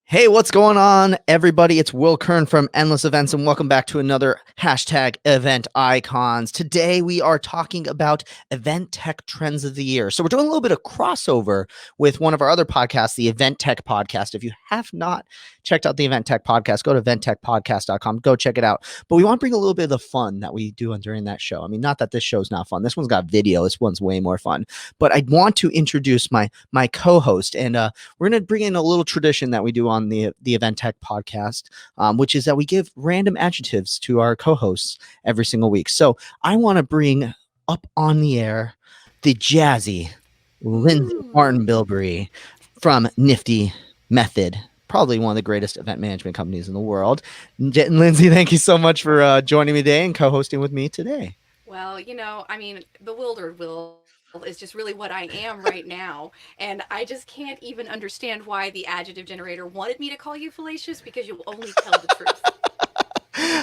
Hey, what's going on, everybody? It's Will Curran from Endless Events, and welcome back to another hashtag Event Icons. Today, we are talking about event tech trends of the year. So we're doing a little bit of crossover with one of our other podcasts, the Event Tech Podcast. If you have not checked out the Event Tech Podcast, go to eventtechpodcast.com. Go check it out. But we want to bring a little bit of the fun that we do during that show. I mean, not that this show's not fun. This one's got video. This one's way more fun. But I want to introduce my co-host, and we're going to bring in a little tradition that we do on the Event Tech Podcast, which is that we give random adjectives to our co-hosts every single week. So I want to bring up on the air the jazzy Lindsay Martin-Bilbrey from Nifty Method, probably one of the greatest event management companies in the world. Lindsay, thank you so much for joining me today and co-hosting with me today. Well, bewildered Will is just really what I am right now. And I just can't even understand why the adjective generator wanted me to call you fallacious, because you'll only tell the truth.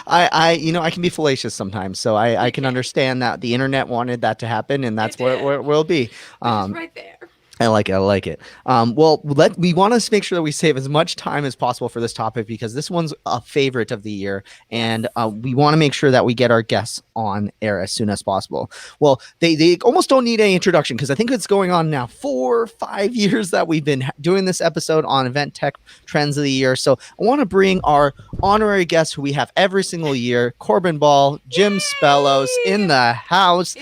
I can be fallacious sometimes, so I can understand that the internet wanted that to happen, and that's where it will be. Which is right there. I like it. We want to make sure that we save as much time as possible for this topic, because this one's a favorite of the year, and we want to make sure that we get our guests on air as soon as possible. Well, they almost don't need any introduction, because I think it's going on now 4 or 5 years that we've been doing this episode on event tech trends of the year. So I want to bring our honorary guests who we have every single year, Corbin Ball, Jim Spellos, in the house.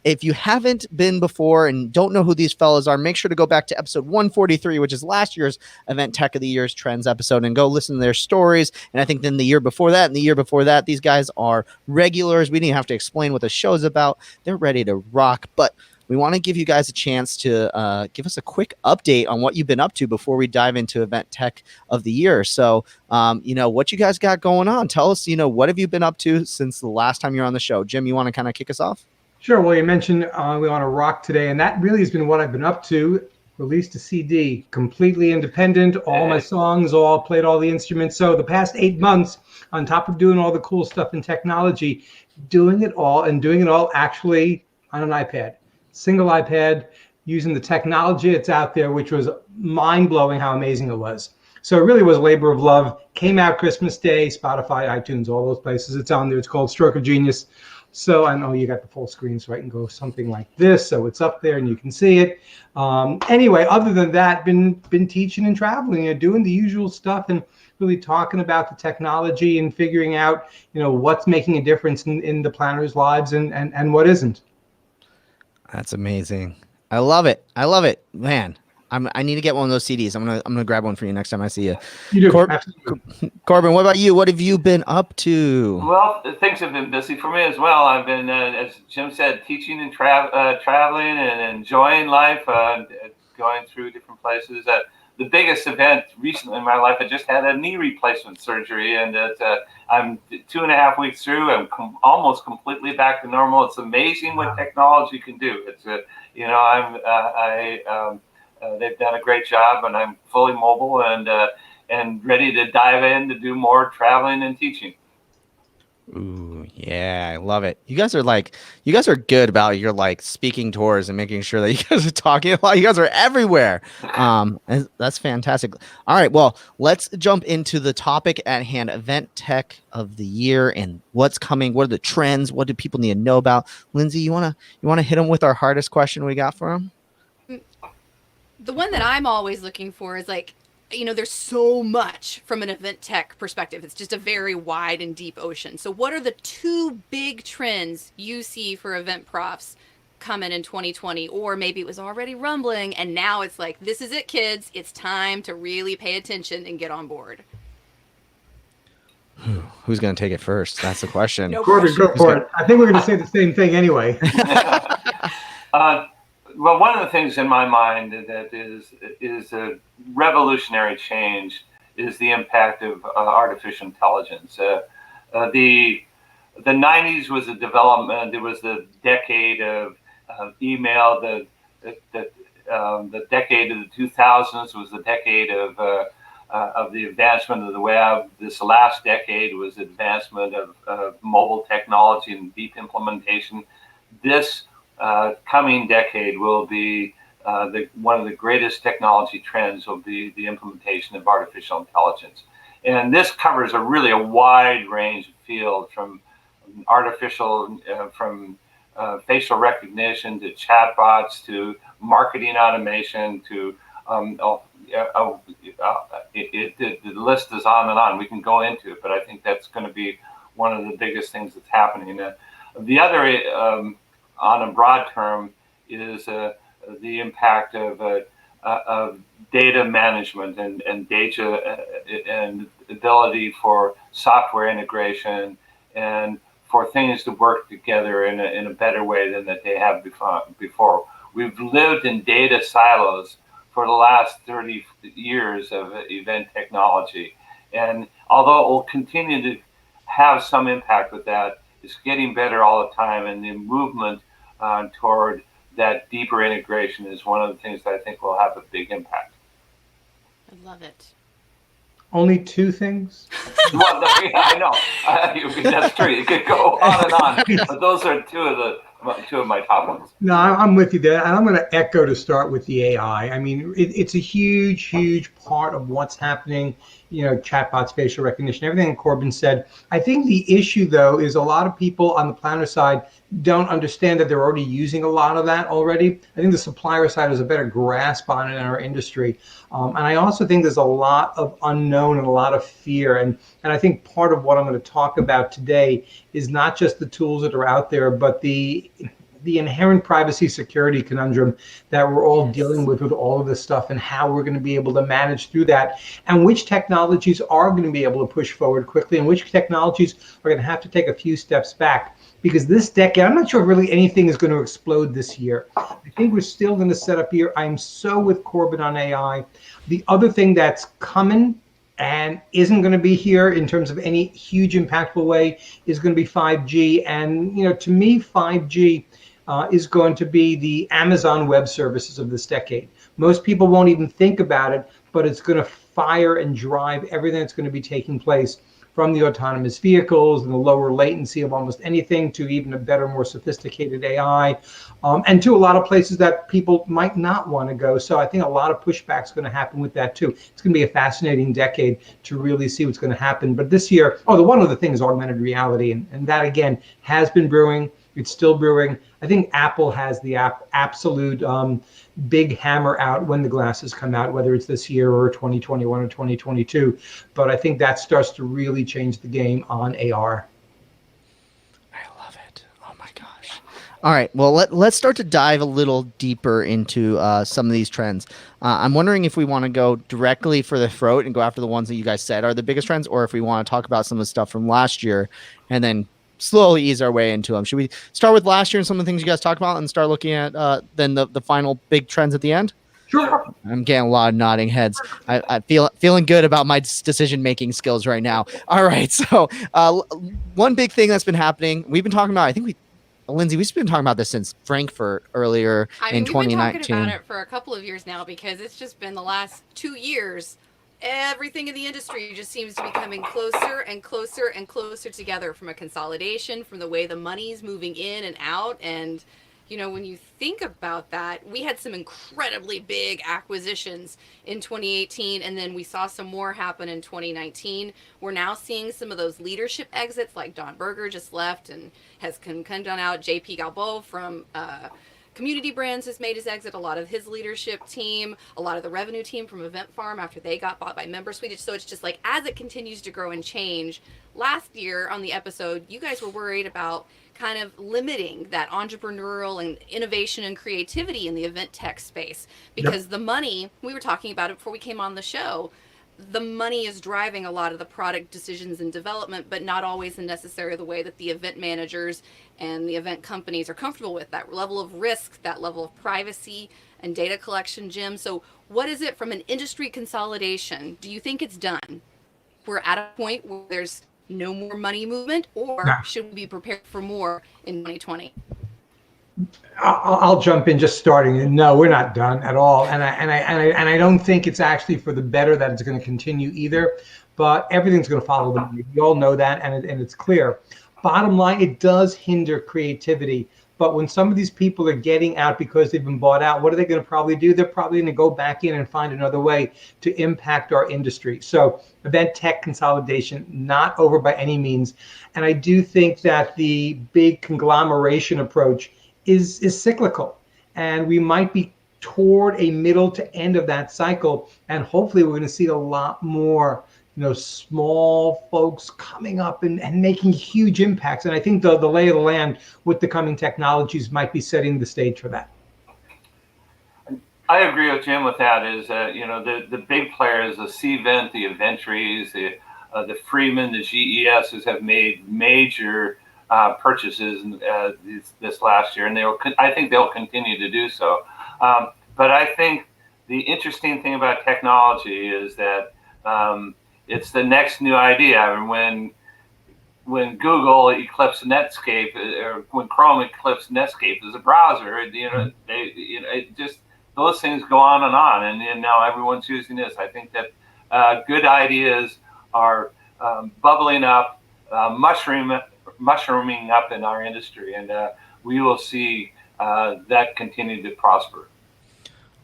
If you haven't been before and don't know who these fellows are, make sure to go back to episode 143, which is last year's Event Tech of the Year's Trends episode, and go listen to their stories. And I think then the year before that and the year before that, these guys are regulars. We didn't have to explain what the show's about. They're ready to rock. But we want to give you guys a chance to give us a quick update on what you've been up to before we dive into Event Tech of the Year. So, what you guys got going on? Tell us, what have you been up to since the last time you're on the show? Jim, you want to kind of kick us off? Sure. Well, you mentioned we want to rock today, and that really has been what I've been up to. Released a CD, completely independent, all my songs, played all the instruments. So the past 8 months, on top of doing all the cool stuff in technology, doing it all actually on an iPad, single iPad, using the technology that's out there, which was mind-blowing how amazing it was. So it really was a labor of love. Came out Christmas Day, Spotify, iTunes, all those places. It's on there. It's called Stroke of Genius. So I know you got the full screen, so I can go something like this. So it's up there and you can see it. Anyway, other than that, been teaching and traveling and doing the usual stuff, and really talking about the technology and figuring out, what's making a difference in the planners' lives and what isn't. That's amazing. I love it, man. I need to get one of those CDs. I'm gonna grab one for you next time I see you. You do. Absolutely. Corbin, what about you? What have you been up to? Well, things have been busy for me as well. I've been, as Jim said, teaching and traveling and enjoying life, going through different places. The biggest event recently in my life, I just had a knee replacement surgery, and I'm 2.5 weeks through. I'm almost completely back to normal. It's amazing what technology can do. It's they've done a great job, and I'm fully mobile and ready to dive in to do more traveling and teaching. Ooh, yeah, I love it. You guys are good about your speaking tours and making sure that you guys are talking a lot. You guys are everywhere. That's fantastic. All right, well, let's jump into the topic at hand, Event Tech of the Year, and what's coming. What are the trends? What do people need to know about? Lindsay, you wanna hit them with our hardest question we got for them? The one that I'm always looking for is there's so much from an event tech perspective. It's just a very wide and deep ocean. So what are the 2 big trends you see for event profs coming in 2020? Or maybe it was already rumbling and now it's like, this is it, kids. It's time to really pay attention and get on board. Who's going to take it first? That's the question. No Corbin, go for it. I think we're going to say the same thing anyway. Well, one of the things in my mind that is a revolutionary change is the impact of artificial intelligence. The 90s was a development. It was the decade of email. The decade of the 2000s was the decade of the advancement of the web. This last decade was the advancement of mobile technology and deep implementation. This coming decade will be one of the greatest technology trends will be the implementation of artificial intelligence. And this covers a really wide range of fields, from facial recognition to chatbots to marketing automation to the list is on and on. We can go into it, but I think that's going to be one of the biggest things that's happening. The other, on a broad term, is the impact of data management and data and ability for software integration and for things to work together in a better way than that they have before. We've lived in data silos for the last 30 years of event technology. And although it will continue to have some impact with that, it's getting better all the time. And the movement toward that deeper integration is one of the things that I think will have a big impact. I love it. Only two things? Well, I know. That's true. It could go on and on. But those are two of my top ones. No, I'm with you there. And I'm going to echo to start with the AI. I mean, it's a huge, huge part of what's happening, chatbots, facial recognition, everything Corbin said. I think the issue, though, is a lot of people on the planner side don't understand that they're already using a lot of that already. I think the supplier side has a better grasp on it in our industry. And I also think there's a lot of unknown and a lot of fear. And I think part of what I'm going to talk about today is not just the tools that are out there, but the inherent privacy security conundrum that we're all dealing with all of this stuff, and how we're going to be able to manage through that, and which technologies are going to be able to push forward quickly and which technologies are going to have to take a few steps back. Because this decade, I'm not sure really anything is going to explode this year. I think we're still going to set up here. I'm so with Corbin on AI. The other thing that's coming and isn't going to be here in terms of any huge impactful way is going to be 5G. And, to me, 5G is going to be the Amazon Web Services of this decade. Most people won't even think about it, but it's going to fire and drive everything that's going to be taking place, from the autonomous vehicles and the lower latency of almost anything to even a better, more sophisticated AI, and to a lot of places that people might not want to go. So I think a lot of pushback is going to happen with that too. It's going to be a fascinating decade to really see what's going to happen. But this year, the one other thing is augmented reality. And that, again, has been brewing. It's still brewing. I think Apple has the absolute big hammer out when the glasses come out, whether it's this year or 2021 or 2022. But I think that starts to really change the game on AR. I love it. Oh my gosh. All right. Well, let's start to dive a little deeper into some of these trends. I'm wondering if we want to go directly for the throat and go after the ones that you guys said are the biggest trends, or if we want to talk about some of the stuff from last year and then slowly ease our way into them. Should we start with last year and some of the things you guys talked about and start looking at then the final big trends at the end? Sure. I'm getting a lot of nodding heads. I feeling good about my decision-making skills right now. All right. So one big thing that's been happening, we've been talking about, I think Lindsay, we've been talking about this since Frankfurt earlier in 2019. We've been talking about it for a couple of years now, because it's just been the last 2 years. Everything in the industry just seems to be coming closer and closer and closer together, from a consolidation, from the way the money's moving in and out. And, when you think about that, we had some incredibly big acquisitions in 2018, and then we saw some more happen in 2019. We're now seeing some of those leadership exits, like Don Berger just left and has come down out. JP Galbo from Community Brands has made his exit. A lot of his leadership team, a lot of the revenue team from Event Farm after they got bought by Member Swedish. So it's just like, as it continues to grow and change. Last year on the episode, you guys were worried about kind of limiting that entrepreneurial and innovation and creativity in the event tech space, because the money, we were talking about it before we came on the show, the money is driving a lot of the product decisions and development, but not always in necessarily the way that the event managers and the event companies are comfortable with. That level of risk, that level of privacy and data collection, Jim. So what is it from an industry consolidation? Do you think it's done? We're at a point where there's no more money movement, or should we be prepared for more in 2020? I'll jump in just starting. No, we're not done at all. And I don't think it's actually for the better that it's going to continue either. But everything's going to follow the money. We all know that, and it's clear. Bottom line, it does hinder creativity. But when some of these people are getting out because they've been bought out, what are they going to probably do? They're probably going to go back in and find another way to impact our industry. So event tech consolidation, not over by any means. And I do think that the big conglomeration approach is cyclical. And we might be toward a middle to end of that cycle. And hopefully we're going to see a lot more small folks coming up and making huge impacts. And I think the lay of the land with the coming technologies might be setting the stage for that. I agree with Jim with that. Is the big players, the Cvent, the Eventries, the Freeman, the GESs have made major purchases this last year, and I think they'll continue to do so. But I think the interesting thing about technology is that it's the next new idea. I mean, when Google eclipsed Netscape, or when Chrome eclipsed Netscape as a browser, it just, those things go on, and now everyone's using this. I think that good ideas are bubbling up, mushrooming up in our industry, and we will see that continue to prosper.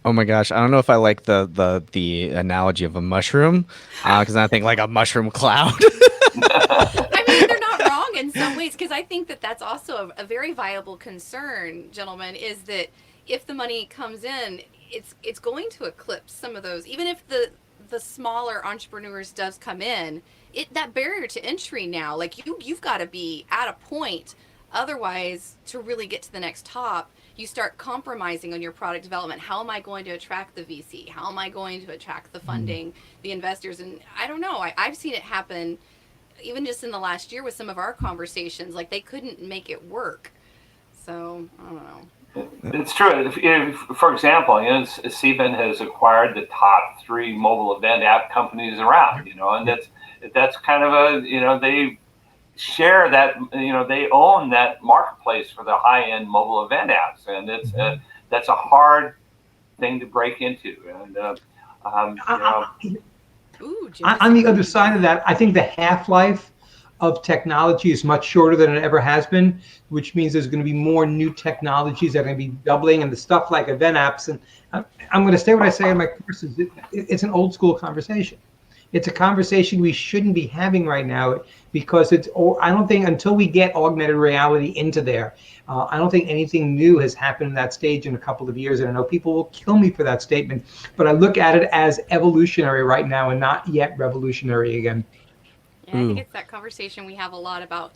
Oh my gosh, I don't know if I like the analogy of a mushroom, because I think like a mushroom cloud. I mean, they're not wrong in some ways, because I think that that's also a very viable concern, gentlemen, is that if the money comes in, it's going to eclipse some of those. Even if the smaller entrepreneurs does come in, that barrier to entry now, like you've got to be at a point, otherwise to really get to the next top, you start compromising on your product development. How am I going to attract the VC? How am I going to attract the funding, the investors? And I don't know. I've seen it happen even just in the last year with some of our conversations. Like, they couldn't make it work. So I don't know. It's true. For example, Cvent has acquired the top 3 mobile event app companies around. And that's kind of they share that, they own that marketplace for the high-end mobile event apps, and that's a hard thing to break into. And on the other side of that, I think the half-life of technology is much shorter than it ever has been, which means there's going to be more new technologies that are going to be doubling, and the stuff like event apps. And I'm going to say what I say in my courses. It's an old school conversation. It's a conversation we shouldn't be having right now, because I don't think until we get augmented reality into there, I don't think anything new has happened in that stage in a couple of years. And I know people will kill me for that statement, but I look at it as evolutionary right now and not yet revolutionary again. Yeah, I think it's that conversation we have a lot about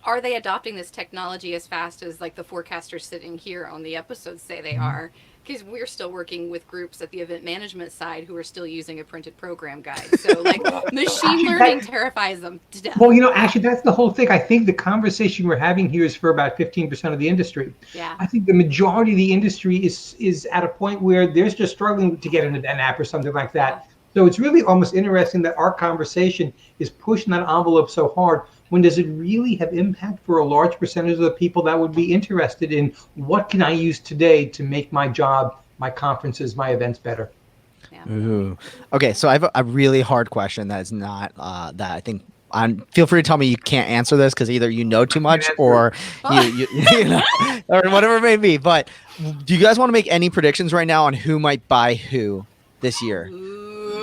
are they adopting this technology as fast as like the forecasters sitting here on the episodes say they are? Because we're still working with groups at the event management side who are still using a printed program guide. So like machine learning terrifies them to death. Well, actually, that's the whole thing. I think the conversation we're having here is for about 15% of the industry. Yeah. I think the majority of the industry is at a point where they're just struggling to get an event app or something like that. Yeah. So it's really almost interesting that our conversation is pushing that envelope so hard. When does it really have impact for a large percentage of the people that would be interested in what can I use today to make my job, my conferences, my events better? Yeah. Ooh. Okay, so I have a really hard question that is not that I think. Feel free to tell me you can't answer this because either you know too much or you or whatever it may be. But do you guys want to make any predictions right now on who might buy who this year?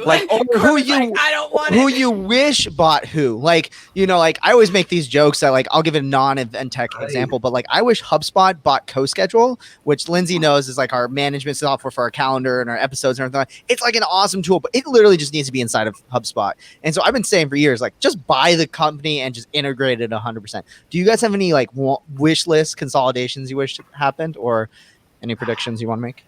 Like, or who you wish bought who? Like, like I always make these jokes that like I'll give a non-event tech example, but like I wish HubSpot bought CoSchedule, which Lindsay knows is like our management software for our calendar and our episodes and everything. It's like an awesome tool, but it literally just needs to be inside of HubSpot. And so I've been saying for years, like just buy the company and just integrate it 100%. Do you guys have any like wish list consolidations you wish happened, or any predictions you want to make?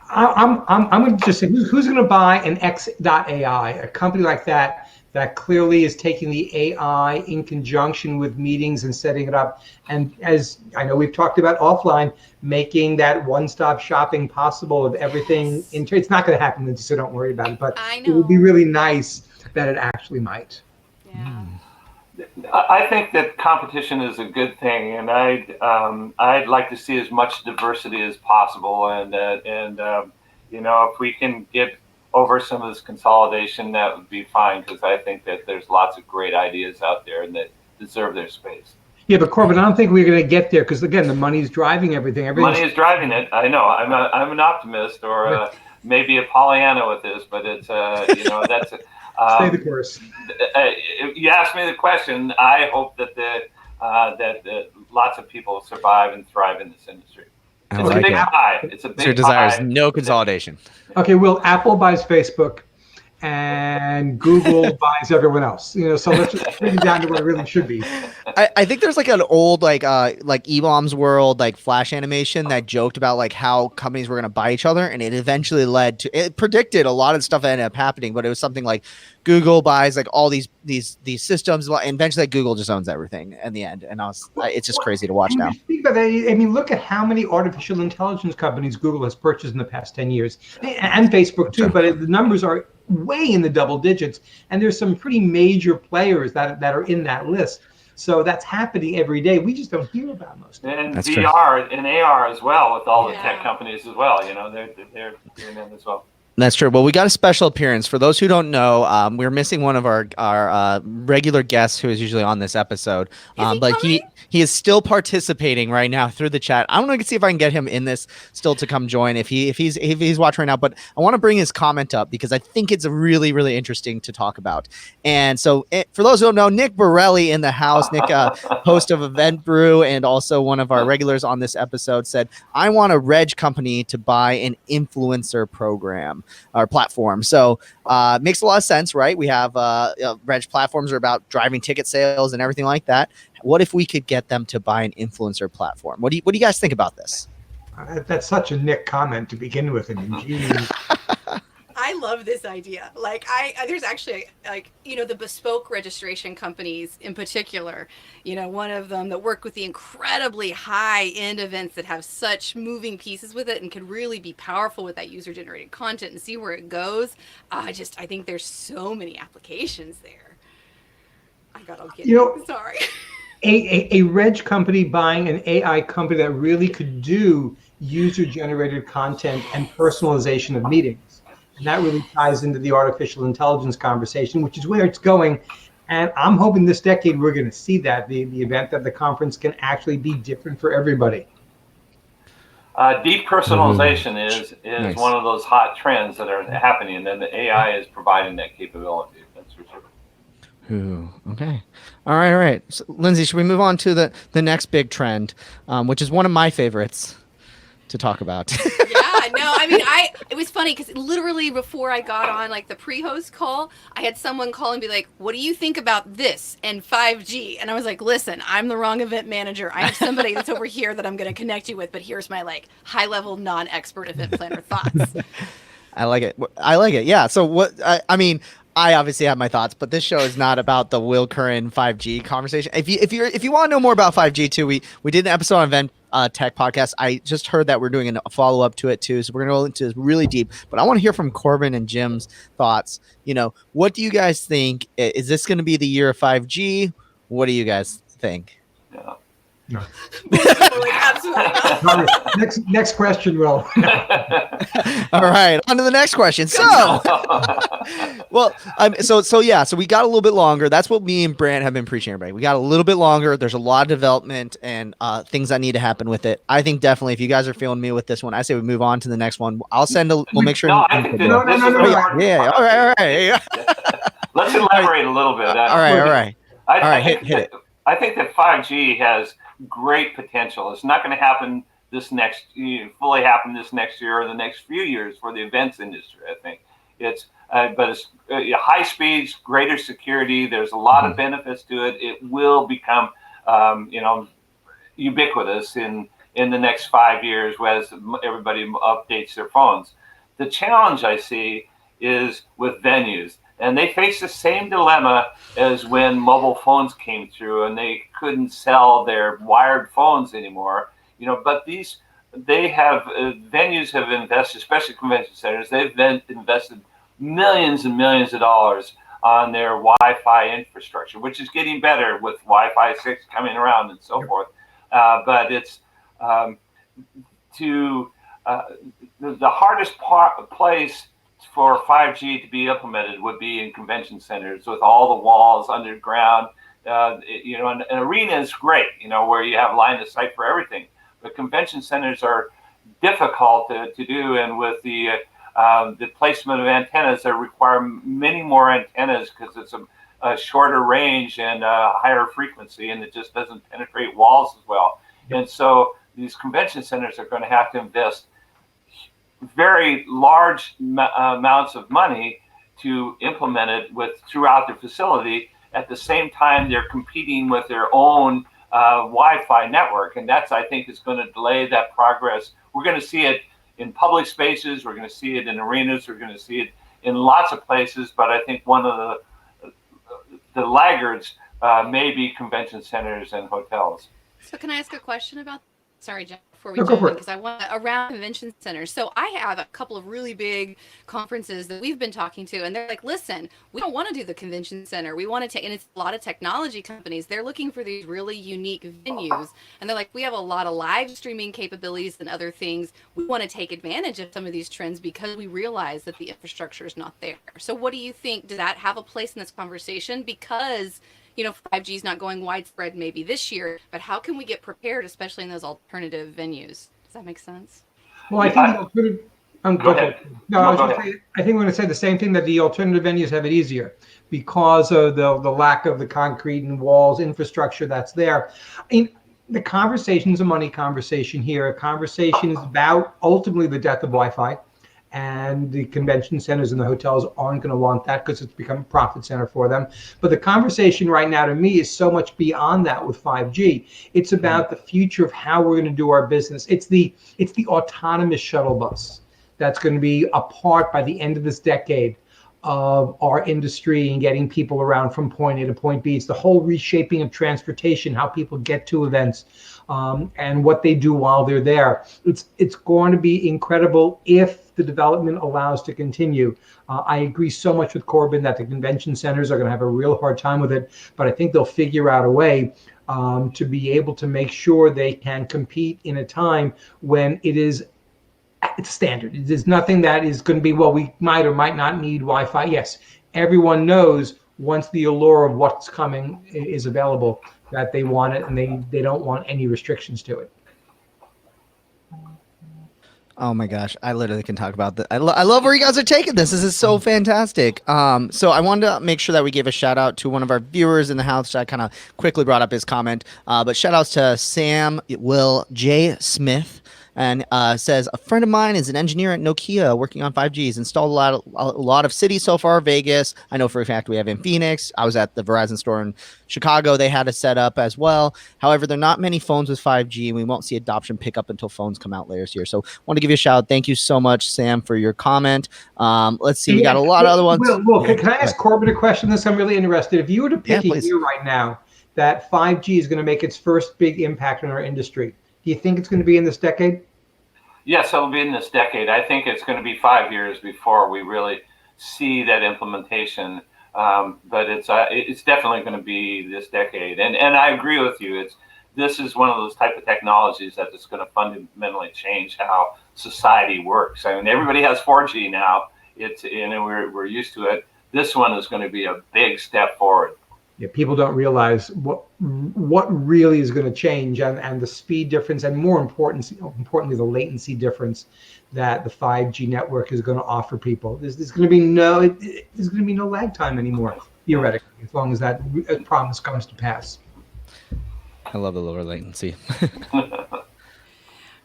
I'm going to just say who's going to buy an X.AI, a company like that clearly is taking the AI in conjunction with meetings and setting it up. And as I know we've talked about offline, making that one-stop shopping possible of everything. It's not going to happen, so don't worry about it. But it would be really nice that it actually might. Yeah. I think that competition is a good thing, and I'd like to see as much diversity as possible. And if we can get over some of this consolidation, that would be fine, because I think that there's lots of great ideas out there and that deserve their space. Yeah, but Corbin, I don't think we're going to get there because, again, the money's driving everything. Money is driving it. I know. I'm an optimist, or maybe a Pollyanna with this, but it's that's. Stay the course. You asked me the question. I hope that that lots of people survive and thrive in this industry. It's a big pie. It's a big pie. Your desire is no consolidation. Okay, well, Apple buys Facebook, and Google buys everyone else. So let's just bring it down to where it really should be. I think there's like an old like E-Bombs World like Flash animation that joked about like how companies were going to buy each other, and it eventually led to, it predicted a lot of stuff that ended up happening, but it was something like Google buys like all these systems, and eventually Google just owns everything in the end. And it's just crazy to watch now. Think about that. I mean, look at how many artificial intelligence companies Google has purchased in the past 10 years, and Facebook too. But the numbers are way in the double digits, and there's some pretty major players that are in that list. So that's happening every day. We just don't hear about most of it. And That's VR and AR as well, with all the tech companies as well. They're doing that as well. That's true. Well, we got a special appearance. For those who don't know, we're missing one of our regular guests who is usually on this episode. But he is still participating right now through the chat. I want to see if I can get him in this still to come join if he's watching right now. But I want to bring his comment up because I think it's really, really interesting to talk about. And so for those who don't know, Nick Borelli in the house, Nick, host of Event Brew and also one of our regulars on this episode, said, I want a reg company to buy an influencer program. Our platform. So makes a lot of sense, right? We have reg platforms are about driving ticket sales and everything like that. What if we could get them to buy an influencer platform? What do you guys think about this? That's such a Nick comment to begin with. I mean, geez. I love this idea. Like there's actually the bespoke registration companies in particular, one of them that work with the incredibly high end events that have such moving pieces with it and can really be powerful with that user generated content and see where it goes. I think there's so many applications there. I'll get sorry. A reg company buying an AI company that really could do user generated content and personalization of meetings. And that really ties into the artificial intelligence conversation, which is where it's going. And I'm hoping this decade we're going to see that, the event that the conference can actually be different for everybody. Deep personalization is nice. One of those hot trends that are happening, and then the AI is providing that capability. That's for sure. Ooh, okay. All right. So, Lindsay, should we move on to the next big trend, which is one of my favorites to talk about? It was funny because literally before I got on like the pre-host call, I had someone call and be like, what do you think about this and 5G? And I was like, listen, I'm the wrong event manager. I have somebody that's over here that I'm going to connect you with, but here's my like high level non-expert event planner thoughts. I like it. Yeah. So what, I obviously have my thoughts, but this show is not about the Will Curran 5G conversation. If you want to know more about 5G too, we did an episode on Event Tech Podcast. I just heard that we're doing a follow up to it too, so we're gonna go into this really deep. But I want to hear from Corbin and Jim's thoughts. What do you guys think? Is this going to be the year of 5G? What do you guys think? Yeah. No. Absolutely not. Next question, Will. All right, on to the next question. So, so we got a little bit longer. That's what me and Brant have been preaching, everybody. We got a little bit longer. There's a lot of development and things that need to happen with it. I think definitely if you guys are feeling me with this one, I say we move on to the next one. We'll make sure. No. Yeah. All right. Let's elaborate a little bit. All right. Hit it. I think that 5G has great potential. It's not going to happen fully happen this next year or the next few years for the events industry. I think it's high speeds, greater security. There's a lot of benefits to it. It will become, ubiquitous in the next 5 years as everybody updates their phones. The challenge I see is with venues. And they face the same dilemma as when mobile phones came through and they couldn't sell their wired phones anymore. But venues have invested, especially convention centers, they've invested millions and millions of dollars on their Wi-Fi infrastructure, which is getting better with Wi-Fi 6 coming around and so forth. But it's the hardest place for 5G to be implemented would be in convention centers with all the walls underground An arena is great, where you have line of sight for everything. But convention centers are difficult to do, and with the placement of antennas that require many more antennas because it's a shorter range and a higher frequency, and it just doesn't penetrate walls as well. And so these convention centers are going to have to invest very large amounts of money to implement it throughout their facility. At the same time, they're competing with their own Wi-Fi network, and that's, I think, is going to delay that progress. We're going to see it in public spaces, we're going to see it in arenas, we're going to see it in lots of places, but I think one of the laggards may be convention centers and hotels. So can I ask a question about, sorry, Jeff, before we No, go jump for in, it. because I want around convention centers. So I have a couple of really big conferences that we've been talking to, and they're like, listen, we don't want to do the convention center. We want to take, and it's a lot of technology companies. They're looking for these really unique venues, and they're like, we have a lot of live streaming capabilities and other things. We want to take advantage of some of these trends because we realize that the infrastructure is not there. So what do you think? Does that have a place in this conversation? Because 5G is not going widespread maybe this year, but how can we get prepared, especially in those alternative venues? Does that make sense? Well, I think the alternative. Go ahead. No, I was going to say. I think we're going to say the same thing, that the alternative venues have it easier because of the lack of the concrete and walls infrastructure that's there. I mean, the conversation is a money conversation here. A conversation is about ultimately the death of Wi-Fi. And the convention centers and the hotels aren't going to want that because it's become a profit center for them. But the conversation right now to me is so much beyond that with 5G. It's about the future of how we're going to do our business. It's the autonomous shuttle bus that's going to be a part by the end of this decade of our industry and getting people around from point A to point B. It's the whole reshaping of transportation, how people get to events, and what they do while they're there. It's going to be incredible if the development allows to continue. I agree so much with Corbin that the convention centers are going to have a real hard time with it, but I think they'll figure out a way to be able to make sure they can compete in a time when it's standard. There's nothing that is going to be, well, we might or might not need Wi-Fi. Yes, everyone knows once the allure of what's coming is available that they want it, and they don't want any restrictions to it. Oh my gosh, I literally can talk about that. I love where you guys are taking this. This is so fantastic. So I wanted to make sure that we gave a shout out to one of our viewers in the house. I kind of quickly brought up his comment, but shout outs to Sam Will J. Smith. And says, a friend of mine is an engineer at Nokia working on 5G. He's installed a lot of cities so far. Vegas, I know for a fact we have in Phoenix. I was at the Verizon store in Chicago. They had a setup as well. However, there are not many phones with 5G. We won't see adoption pick up until phones come out later this year. So I want to give you a shout out. Thank you so much, Sam, for your comment. Let's see. We got a lot of other ones. Will, can I ask Corbin a question? I'm really interested. If you were to pick a year right now that 5G is going to make its first big impact on our industry, do you think it's going to be in this decade? Yes, it'll be in this decade. I think it's going to be 5 years before we really see that implementation. But it's definitely going to be this decade. And I agree with you. This is one of those type of technologies that is going to fundamentally change how society works. I mean, everybody has 4G now. We're used to it. This one is going to be a big step forward. Yeah, people don't realize what really is going to change, and the speed difference, and more importantly, the latency difference that the 5G network is going to offer people. There's going to be no lag time anymore, theoretically, as long as that promise comes to pass. I love the lower latency.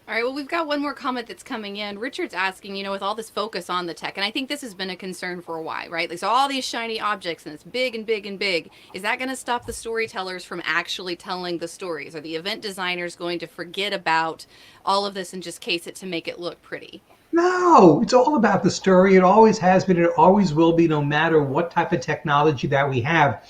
All right, well, we've got one more comment that's coming in. Richard's asking, with all this focus on the tech, and I think this has been a concern for a while, right? Like, so all these shiny objects, and it's big and big and big. Is that going to stop the storytellers from actually telling the stories? Are the event designers going to forget about all of this and just case it to make it look pretty? No, it's all about the story. It always has been. It always will be, no matter what type of technology that we have.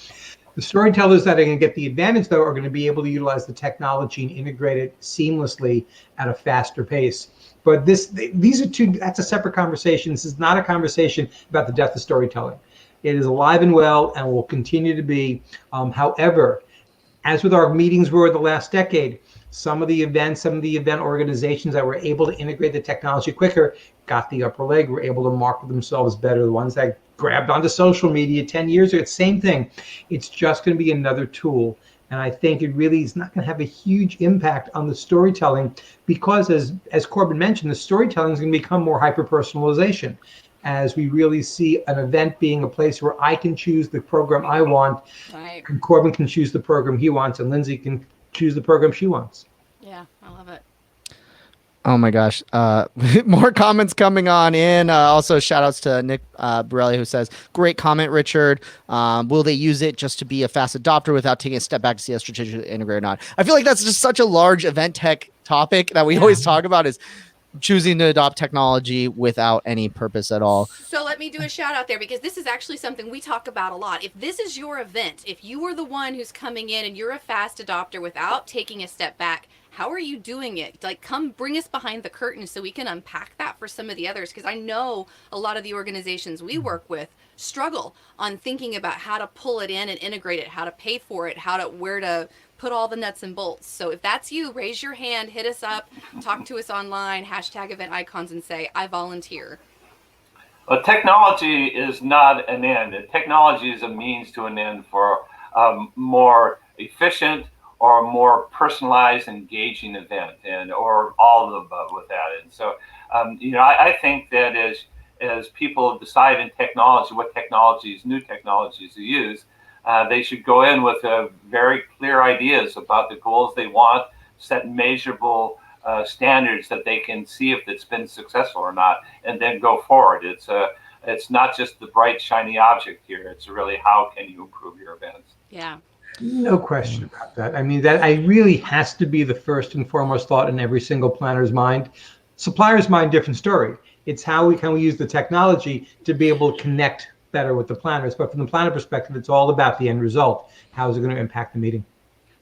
The storytellers that are going to get the advantage, though, are going to be able to utilize the technology and integrate it seamlessly at a faster pace. But these are that's a separate conversation. This is not a conversation about the death of storytelling. It is alive and well and will continue to be. However, as with our meetings were the last decade, some of the event organizations that were able to integrate the technology quicker got the upper leg, were able to market themselves better. The ones that grabbed onto social media 10 years ago. Same thing. It's just going to be another tool. And I think it really is not going to have a huge impact on the storytelling because, as Corbin mentioned, the storytelling is going to become more hyper-personalization as we really see an event being a place where I can choose the program I want, Right. and Corbin can choose the program he wants, and Lindsay can choose the program she wants. Yeah, I love it. Oh my gosh. More comments coming on in. Also, shout outs to Nick Borelli, who says, great comment, Richard. Will they use it just to be a fast adopter without taking a step back to see how strategically integrate or not? I feel like that's just such a large event tech topic that we always talk about, is choosing to adopt technology without any purpose at all. So let me do a shout out there, because this is actually something we talk about a lot. If this is your event, if you are the one who's coming in and you're a fast adopter without taking a step back, how are you doing it? Like, come bring us behind the curtain so we can unpack that for some of the others, because I know a lot of the organizations we work with struggle on thinking about how to pull it in and integrate it, how to pay for it, where to put all the nuts and bolts. So if that's you, raise your hand, hit us up, talk to us online, hashtag event icons, and say, I volunteer. Well, technology is not an end. Technology is a means to an end for more efficient or more personalized, engaging event, or all of the above with that. And so, I think that as people decide in technology what new technologies to use, they should go in with very clear ideas about the goals they want, set measurable standards that they can see if it's been successful or not, and then go forward. It's not just the bright, shiny object here. It's really how can you improve your events. Yeah. No question about that. I mean, that really has to be the first and foremost thought in every single planner's mind. Supplier's mind, different story. It's how can we use the technology to be able to connect better with the planners. But from the planner perspective, it's all about the end result. How is it going to impact the meeting?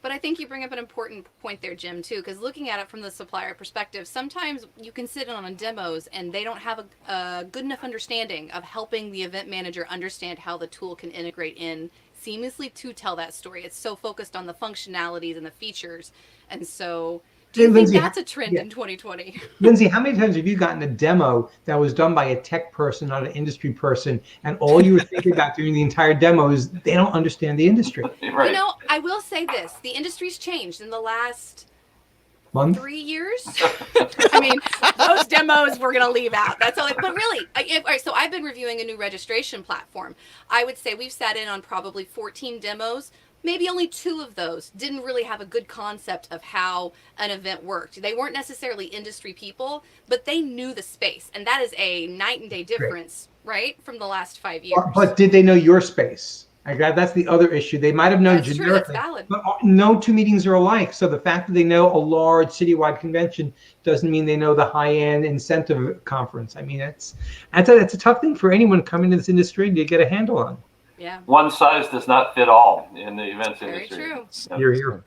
But I think you bring up an important point there, Jim, too, because looking at it from the supplier perspective, sometimes you can sit on demos and they don't have a good enough understanding of helping the event manager understand how the tool can integrate in seamlessly to tell that story. It's so focused on the functionalities and the features. And so do you think that's a trend in 2020? Lindsay, how many times have you gotten a demo that was done by a tech person, not an industry person, and all you were thinking about during the entire demo is they don't understand the industry? Right. You know, I will say this. The industry's changed in the last Month? 3 years. I mean, those demos we're going to leave out. That's all. But really, all right, so I've been reviewing a new registration platform. I would say we've sat in on probably 14 demos. Maybe only 2 of those didn't really have a good concept of how an event worked. They weren't necessarily industry people, but they knew the space. And that is a night and day difference, right? From the last 5 years. But did they know your space? That's the other issue. They might have known That's true, that's generically, valid. but no 2 meetings are alike. So the fact that they know a large citywide convention doesn't mean they know the high-end incentive conference. I mean, it's a tough thing for anyone coming to this industry to get a handle on. Yeah. One size does not fit all in the events industry. Very true. Yeah. You're here.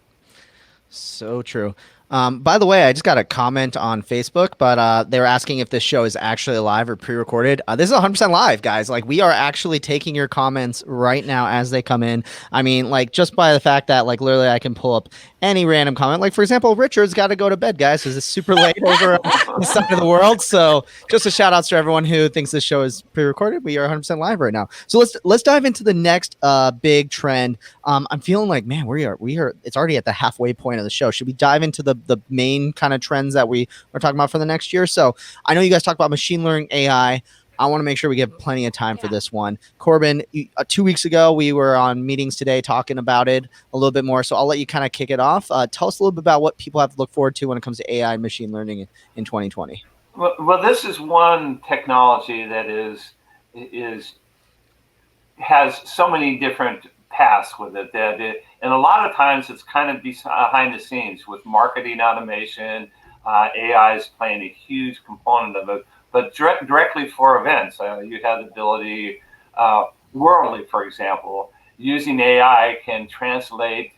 So true. By the way, I just got a comment on Facebook, but they were asking if this show is actually live or pre-recorded. This is 100% live, guys. Like, we are actually taking your comments right now as they come in. I mean, like, just by the fact that, like, literally I can pull up any random comment. Like, for example, Richard's got to go to bed, guys, because it's super late over on the side of the world. So just a shout out to everyone who thinks this show is pre-recorded. We are 100% live right now. So let's dive into the next big trend. I'm feeling like, man, we are. It's already at the halfway point of the show. Should we dive into the main kind of trends that we are talking about for the next year? So I know you guys talk about machine learning, AI. I want to make sure we give plenty of time for this one. Corbin, 2 weeks ago, we were on meetings today talking about it a little bit more. So I'll let you kind of kick it off. Tell us a little bit about what people have to look forward to when it comes to AI and machine learning in 2020. Well, this is one technology that has so many different paths with it and a lot of times it's kind of behind the scenes with marketing automation. AI is playing a huge component of it, but directly for events, you have the ability, Worldly, for example, using AI can translate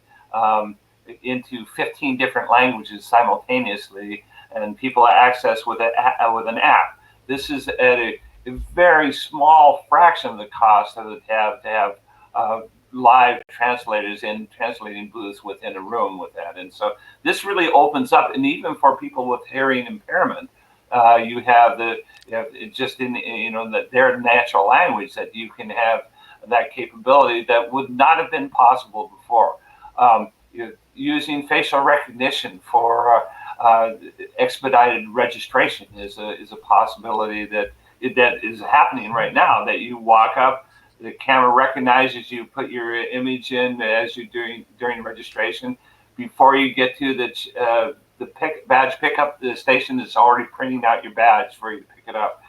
into 15 different languages simultaneously, and people access with an app. This is at a very small fraction of the cost that it have to have live translators in translating booths within a room with that. And so this really opens up, and even for people with hearing impairment, You have just in their natural language that you can have that capability that would not have been possible before. Using facial recognition for expedited registration is a possibility that is happening right now. That you walk up, the camera recognizes you, put your image in as you're during registration. Before you get to the badge pickup, the station is already printing out your badge for you to pick it up.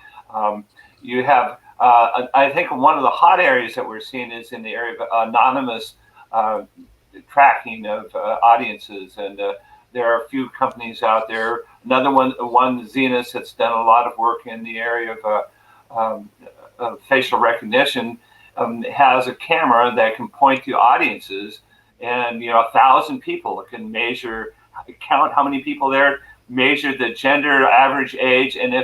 You have, I think, one of the hot areas that we're seeing is in the area of anonymous tracking of audiences, and there are a few companies out there. Another one, Zenus, that's done a lot of work in the area of facial recognition, has a camera that can point to audiences, and 1,000 people. It can count how many people there, measure the gender, average age, and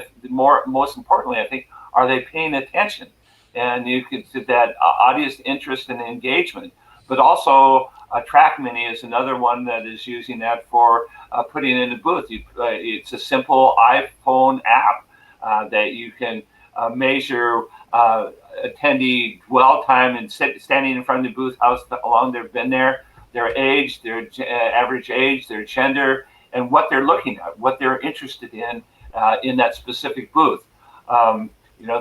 most importantly, I think, are they paying attention? And you can see that audience interest and engagement. But also, TrackMini is another one that is using that for putting in a booth. It's a simple iPhone app that you can measure attendee dwell time and standing in front of the booth, how long they've been there, their age, their average age, their gender, and what they're looking at, what they're interested in that specific booth.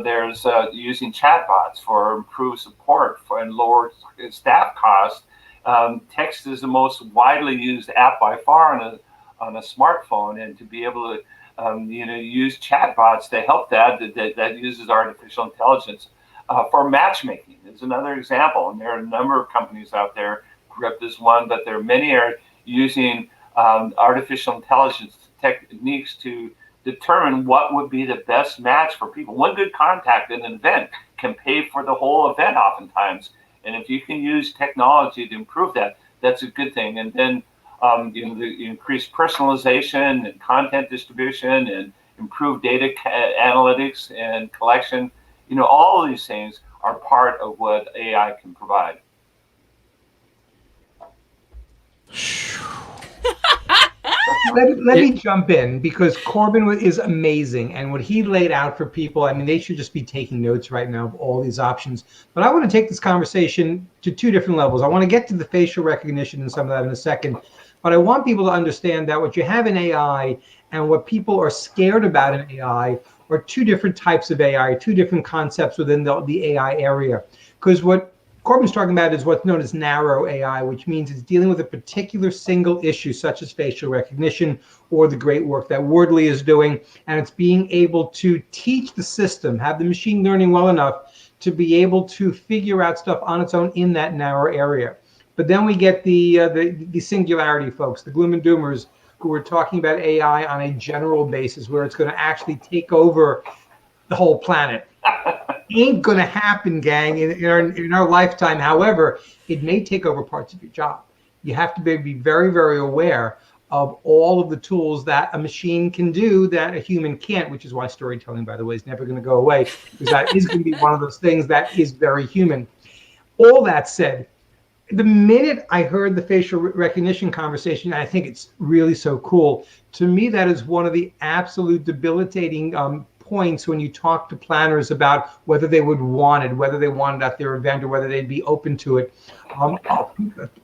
There's using chatbots for improved support and lower staff costs. Text is the most widely used app by far on a smartphone, and to be able to use chatbots to help that uses artificial intelligence for matchmaking is another example. And there are a number of companies out there. Grip is one, but there are many are using artificial intelligence techniques to determine what would be the best match for people. One good contact in an event can pay for the whole event oftentimes. And if you can use technology to improve that, that's a good thing. And then the increased personalization and content distribution and improved data analytics and collection, all of these things are part of what AI can provide. Let me jump in, because Corbin is amazing, and what he laid out for people, I mean, they should just be taking notes right now of all these options. But I want to take this conversation to two different levels. I want to get to the facial recognition and some of that in a second, but I want people to understand that what you have in AI and what people are scared about in AI are two different types of AI, two different concepts within the AI area. Because what Corbin's talking about is what's known as narrow AI, which means it's dealing with a particular single issue, such as facial recognition or the great work that Wordly is doing. And it's being able to teach the system, have the machine learning well enough to be able to figure out stuff on its own in that narrow area. But then we get the singularity folks, the gloom and doomers, who are talking about AI on a general basis, where it's going to actually take over the whole planet. Ain't gonna happen, gang, in our lifetime. However, it may take over parts of your job. You have to be very, very aware of all of the tools that a machine can do that a human can't, which is why storytelling, by the way, is never going to go away, because that is going to be one of those things that is very human. All that said, the minute I heard the facial recognition conversation, I think it's really so cool. To me, that is one of the absolute debilitating points when you talk to planners about whether they would want it, whether they want it at their event, or whether they'd be open to it.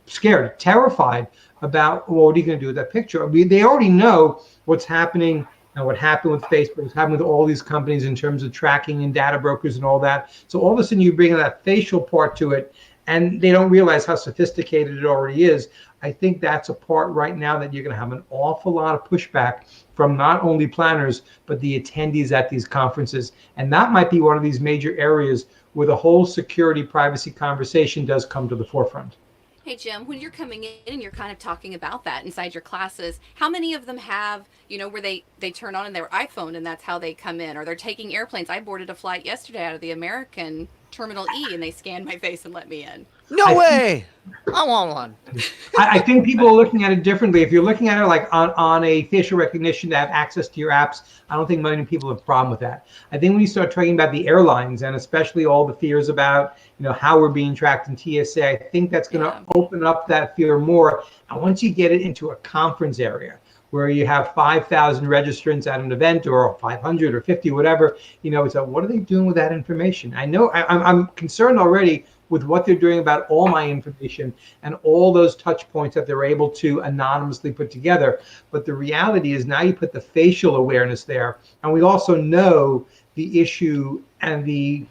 Scared, terrified about, well, what are you going to do with that picture? I mean, they already know what's happening and what happened with Facebook, what's happening with all these companies in terms of tracking and data brokers and all that. So all of a sudden you bring that facial part to it, and they don't realize how sophisticated it already is. I think that's a part right now that you're going to have an awful lot of pushback from not only planners, but the attendees at these conferences. And that might be one of these major areas where the whole security privacy conversation does come to the forefront. Hey, Jim, when you're coming in and you're kind of talking about that inside your classes, how many of them have, where they turn on their iPhone and that's how they come in, or they're taking airplanes? I boarded a flight yesterday out of the American Terminal E and they scanned my face and let me in. No way! I want one. I think people are looking at it differently. If you're looking at it like on a facial recognition to have access to your apps, I don't think many people have a problem with that. I think when you start talking about the airlines, and especially all the fears about how we're being tracked in TSA, I think that's going to open up that fear more. And once you get it into a conference area where you have 5,000 registrants at an event, or 500 or 50, whatever. It's what are they doing with that information? I know I'm concerned already with what they're doing about all my information and all those touch points that they're able to anonymously put together. But the reality is now you put the facial awareness there, and we also know the issue and the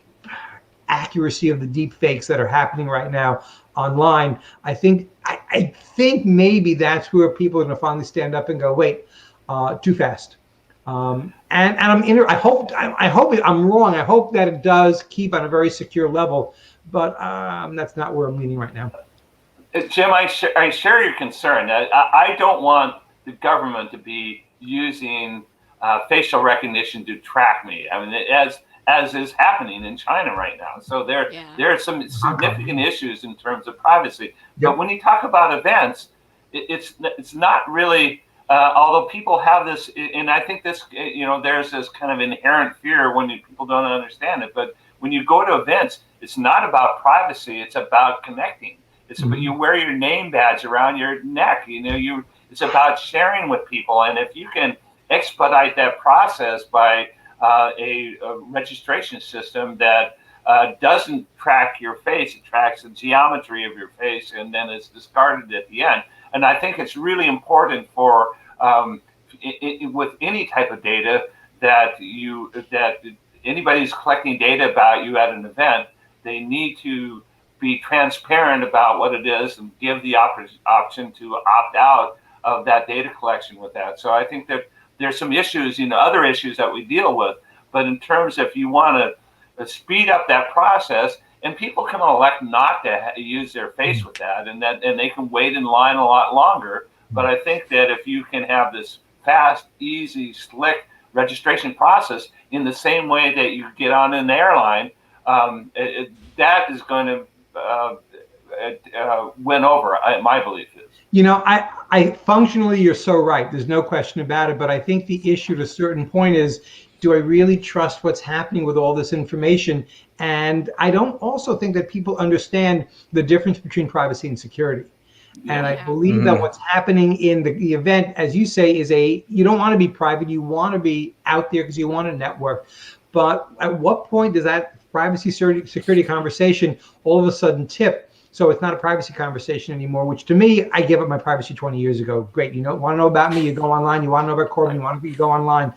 accuracy of the deep fakes that are happening right now online. I think maybe that's where people are going to finally stand up and go, wait, too fast. And I hope I'm wrong. I hope that it does keep on a very secure level, but that's not where I'm leaning right now. Jim, I share your concern. I don't want the government to be using facial recognition to track me. I mean, as is happening in China right now. So there are some significant issues in terms of privacy. Yep. But when you talk about events, it's not really. Although people have this, and I think this, there's this kind of inherent fear when people don't understand it. But when you go to events, it's not about privacy; it's about connecting. It's about, you wear your name badge around your neck. It's about sharing with people, and if you can expedite that process by a registration system that doesn't track your face, it tracks the geometry of your face, and then it's discarded at the end. And I think it's really important for with any type of data that anybody's collecting data about you at an event, they need to be transparent about what it is and give the option to opt out of that data collection with that. So I think that there's some issues, other issues that we deal with, but in terms of if you want to speed up that process, and people can elect not to use their face with that, and they can wait in line a lot longer. But I think that if you can have this fast, easy, slick registration process in the same way that you get on an airline, that is going to win over. My belief is. I functionally, you're so right. There's no question about it. But I think the issue to a certain point is, do I really trust what's happening with all this information? And I don't also think that people understand the difference between privacy and security. And I believe that what's happening in the event, as you say, is you don't want to be private. You want to be out there because you want to network. But at what point does that privacy security conversation all of a sudden tip? So it's not a privacy conversation anymore, which to me, I gave up my privacy 20 years ago. Great. Want to know about me? You go online. You want to know about Corbin? You go online.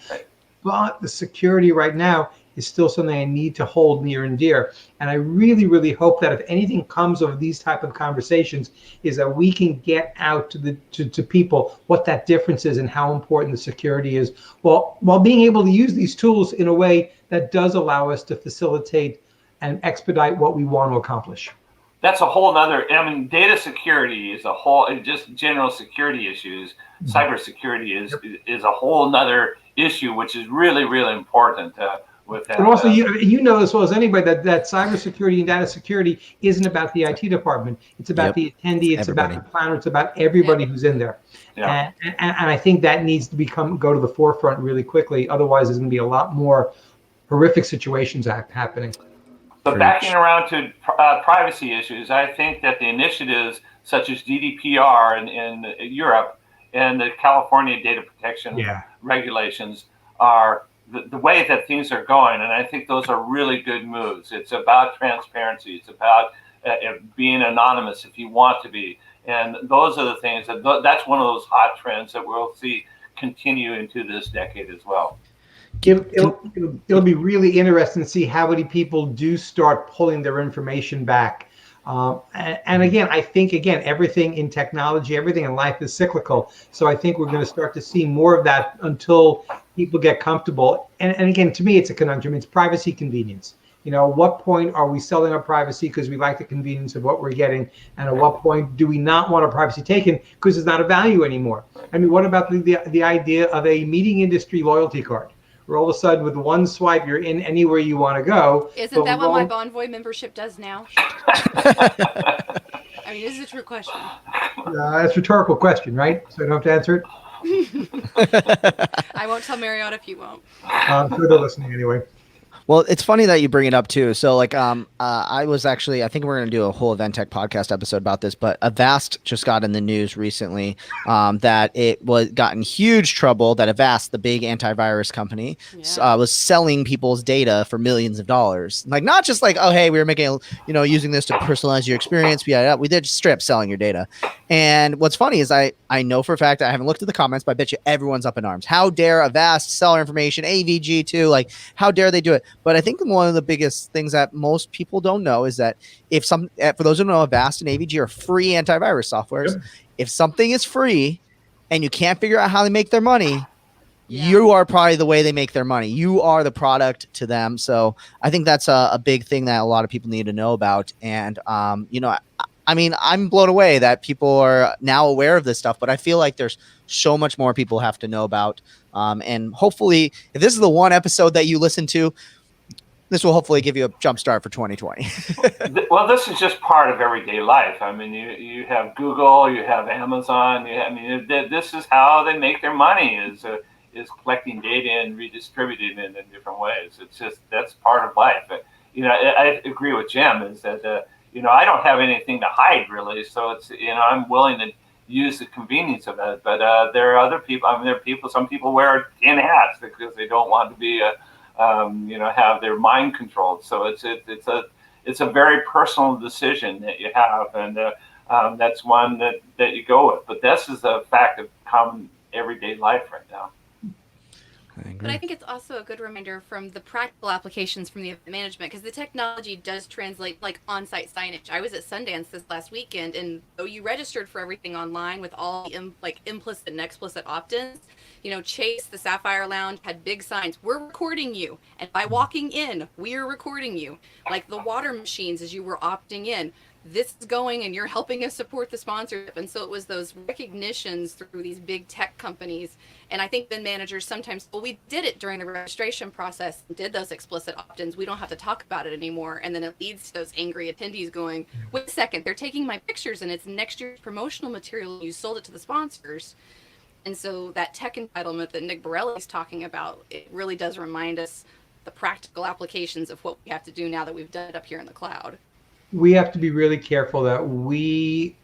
But the security right now is still something I need to hold near and dear. And I really, really hope that if anything comes of these type of conversations, is that we can get out to people what that difference is and how important the security is, while being able to use these tools in a way that does allow us to facilitate and expedite what we want to accomplish. That's a whole nother, data security is a whole, just general security issues. Cybersecurity is a whole nother issue, which is really, really important with that. And also, you know as well as anybody that cybersecurity and data security isn't about the IT department. It's about the attendee. It's about the planner. It's about everybody who's in there. Yeah. And I think that needs to go to the forefront really quickly. Otherwise, there's going to be a lot more horrific situations happening. But backing around to privacy issues, I think that the initiatives such as GDPR in Europe and the California data protection regulations are the way that things are going. And I think those are really good moves. It's about transparency. It's about being anonymous if you want to be. And those are the things that's one of those hot trends that we'll see continue into this decade as well. It'll be really interesting to see how many people do start pulling their information back. And again, I think, everything in technology, everything in life is cyclical. So I think we're going to start to see more of that until people get comfortable. And again, to me, it's a conundrum. It's privacy convenience. At what point are we selling our privacy because we like the convenience of what we're getting? And at what point do we not want our privacy taken because it's not a value anymore? What about the idea of a meeting industry loyalty card? Where all of a sudden, with one swipe, you're in anywhere you want to go. Isn't that what my Bonvoy membership does now? This is a true question. That's a rhetorical question, right? So I don't have to answer it? I won't tell Marriott if you won't. I'm sure they're listening anyway. Well, it's funny that you bring it up too. So like I was actually, I think we're going to do a whole Event Tech podcast episode about this, but Avast just got in the news recently that it was got in huge trouble that Avast, the big antivirus company, was selling people's data for millions of dollars. Like not just like, oh hey, we were making, using this to personalize your experience. Yeah, we did straight up selling your data. And what's funny is I know for a fact, I haven't looked at the comments, but I bet you everyone's up in arms. How dare Avast sell our information, AVG too, like how dare they do it? But I think one of the biggest things that most people don't know is that for those who don't know, Avast and AVG are free antivirus softwares. Yep. If something is free and you can't figure out how they make their money, you are probably the way they make their money. You are the product to them. So I think that's a big thing that a lot of people need to know about. And, I mean, I'm blown away that people are now aware of this stuff, but I feel like there's so much more people have to know about. And hopefully, if this is the one episode that you listen to, this will hopefully give you a jump start for 2020. Well, this is just part of everyday life. I mean, you have Google, you have Amazon. This is how they make their money is collecting data and redistributing it in different ways. It's just that's part of life. I agree with Jim. Is that I don't have anything to hide really, so it's I'm willing to use the convenience of it. But there are other people. I mean, some people wear 10 hats because they don't want to be have their mind controlled. So it's a very personal decision that you have, and that's one that you go with. But this is a fact of common everyday life right now. But I think it's also a good reminder from the practical applications from the event management, because the technology does translate like on-site signage. I was at Sundance this last weekend, and though you registered for everything online with all implicit and explicit opt-ins, Chase, the Sapphire Lounge, had big signs, "We're recording you." And by walking in, we're recording you. Like the water machines, as you were opting in, this is going and you're helping us support the sponsorship. And so it was those recognitions through these big tech companies. And I think the managers sometimes, we did it during the registration process, did those explicit opt-ins. We don't have to talk about it anymore. And then it leads to those angry attendees going, wait a second, they're taking my pictures and it's next year's promotional material. You sold it to the sponsors. And so that tech entitlement that Nick Borelli is talking about, it really does remind us the practical applications of what we have to do now that we've done it up here in the cloud. We have to be really careful that we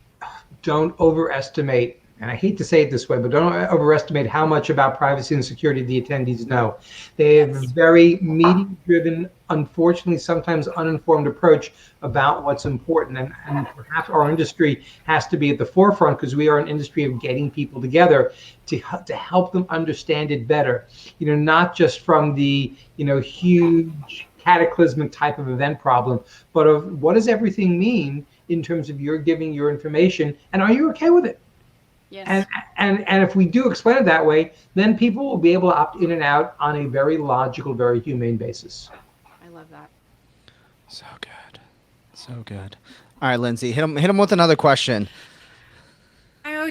don't overestimate, and I hate to say it this way, but don't overestimate how much about privacy and security the attendees know. They have a very media-driven, unfortunately sometimes uninformed approach about what's important, and perhaps our industry has to be at the forefront because we are an industry of getting people together to help them understand it better. Not just from the huge cataclysmic type of event problem, but of what does everything mean in terms of you're giving your information, and are you okay with it? Yes. And if we do explain it that way, then people will be able to opt in and out on a very logical, very humane basis. I love that. So good. So good. All right, Lindsay, hit him with another question.